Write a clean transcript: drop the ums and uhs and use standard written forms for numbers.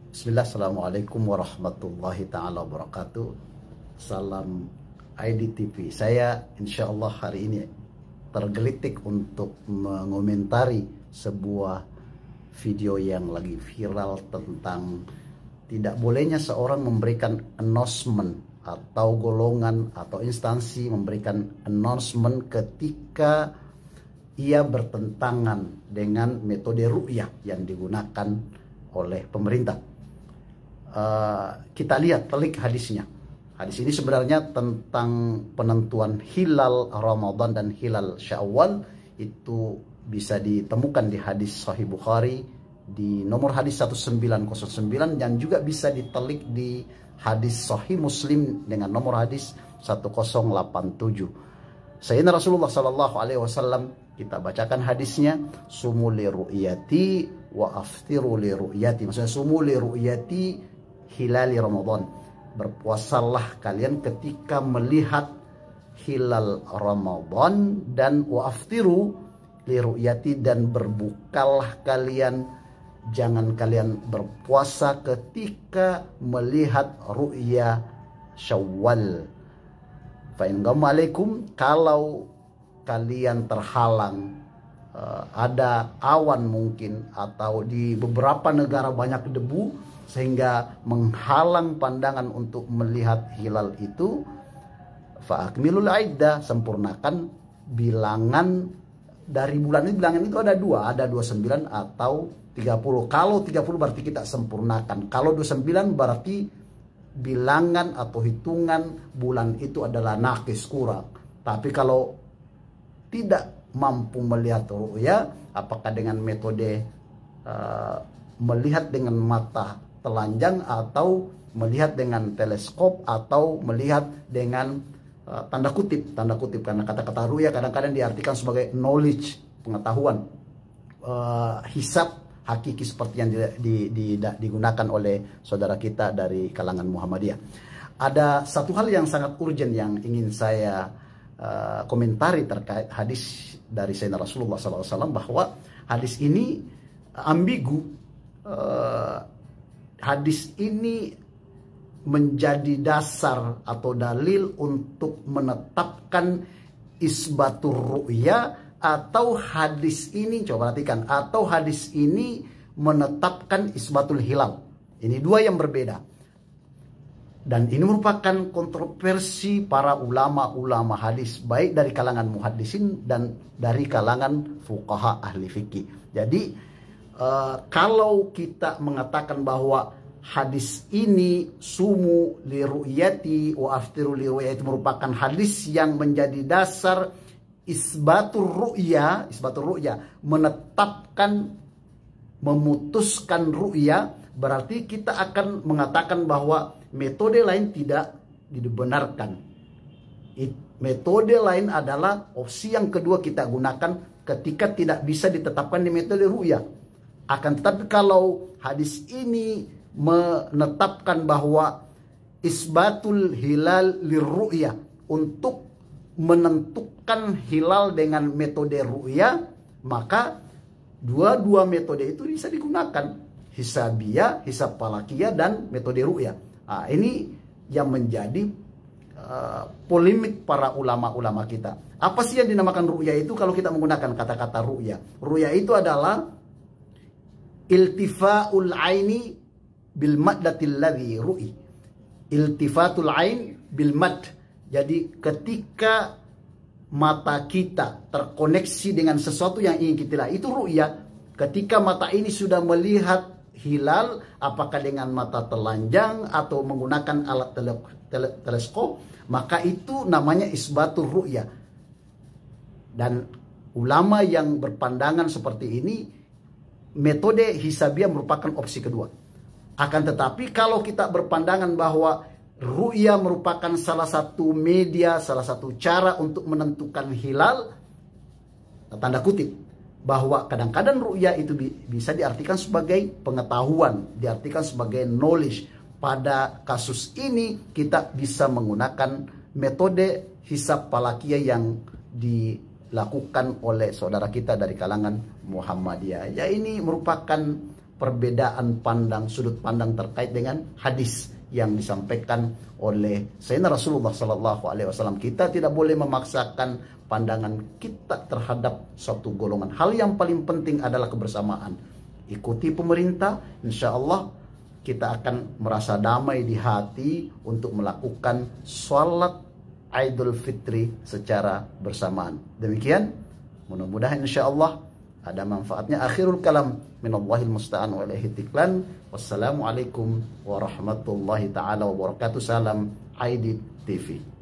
Bismillah, Assalamualaikum warahmatullahi ta'ala wabarakatuh. Salam IDTV. Saya insya Allah hari ini tergelitik untuk mengomentari sebuah video yang lagi viral tentang tidak bolehnya seorang memberikan announcement atau golongan atau instansi memberikan announcement ketika ia bertentangan dengan metode ru'yah yang digunakan oleh pemerintah. Kita lihat telik hadisnya. Hadis ini sebenarnya tentang penentuan hilal Ramadan dan hilal Syawal. Itu bisa ditemukan di hadis Sahih Bukhari di nomor hadis 1909 dan juga bisa ditelik di hadis Sahih Muslim dengan nomor hadis 1087. Sayyidina Rasulullah Sallallahu Alaihi Wasallam, kita bacakan hadisnya, sumu li ru'yati wa aftiru li ru'yati. Maksudnya sumu li ru'yati hilali Ramadan. Berpuasalah kalian ketika melihat hilal Ramadan, dan wa aftiru li ru'yati, dan berbukalah kalian, jangan kalian berpuasa ketika melihat ru'ya Syawal. Fa in ghamma alaikum, kalau kalian terhalang, ada awan mungkin, atau di beberapa negara banyak debu sehingga menghalang pandangan untuk melihat hilal itu, fa akmilul iddah, sempurnakan bilangan dari bulan ini. Bilangan itu ada dua, ada 29 atau 30. Kalau 30 berarti kita sempurnakan. Kalau 29 berarti bilangan atau hitungan bulan itu adalah nakis, kurang. Tapi kalau tidak mampu melihat ru'ya, apakah dengan metode melihat dengan mata telanjang, atau melihat dengan teleskop, atau melihat dengan tanda kutip, karena kata-kata ru'ya kadang-kadang diartikan sebagai knowledge, pengetahuan, hisab hakiki seperti yang digunakan oleh saudara kita dari kalangan Muhammadiyah. Ada satu hal yang sangat urgent yang ingin saya komentari terkait hadis dari Sayyidina Rasulullah SAW, bahwa hadis ini ambigu. Hadis ini menjadi dasar atau dalil untuk menetapkan isbatur ru'ya, atau hadis ini, coba perhatikan, atau hadis ini menetapkan isbatul hilal. Ini dua yang berbeda. Dan ini merupakan kontroversi para ulama-ulama hadis, baik dari kalangan muhaddisin dan dari kalangan fuqaha ahli fikih. Jadi kalau kita mengatakan bahwa hadis ini sumu li ru'yati wa aftiru li ru'yati merupakan hadis yang menjadi dasar isbatur ru'ya, menetapkan, memutuskan ru'ya, berarti kita akan mengatakan bahwa metode lain tidak dibenarkan. Metode lain adalah opsi yang kedua kita gunakan ketika tidak bisa ditetapkan di metode ru'ya. Akan tetapi kalau hadis ini menetapkan bahwa isbatul hilal lirru'ya, untuk menentukan hilal dengan metode ru'ya, maka dua-dua metode itu bisa digunakan, hisabiyah, hisab falakiyah, dan metode ru'ya. Nah, ini yang menjadi polemik para ulama-ulama kita. Apa sih yang dinamakan ru'ya itu kalau kita menggunakan kata-kata ru'ya? Ru'ya itu adalah iltifa'ul aini bil maddatil ladzi ru'i. Iltifatul ain bil mad. Jadi ketika mata kita terkoneksi dengan sesuatu yang ingin kita lihat, itu ru'ya. Ketika mata ini sudah melihat hilal, apakah dengan mata telanjang atau menggunakan alat teleskop, maka itu namanya isbatur ru'ya. Dan ulama yang berpandangan seperti ini, metode hisabiyah merupakan opsi kedua. Akan tetapi kalau kita berpandangan bahwa ru'ya merupakan salah satu media, salah satu cara untuk menentukan hilal, tanda kutip, bahwa kadang-kadang ru'ya itu bisa diartikan sebagai pengetahuan, diartikan sebagai knowledge. Pada kasus ini kita bisa menggunakan metode hisab falakiyah yang dilakukan oleh saudara kita dari kalangan Muhammadiyah. Ya, ini merupakan perbedaan pandang, sudut pandang terkait dengan hadis yang disampaikan oleh Sayyidina Rasulullah Sallallahu Alaihi Wasallam. Kita tidak boleh memaksakan pandangan kita terhadap suatu golongan. Hal yang paling penting adalah kebersamaan. Ikuti pemerintah, insya Allah kita akan merasa damai di hati untuk melakukan sholat Idul Fitri secara bersamaan. Demikian, mudah-mudahan insya Allah ada manfaatnya. Akhirul kalam, minallahil musta'an wa ilaihi tiklan. Wassalamualaikum warahmatullahi ta'ala wabarakatuh. Salam Aidit TV.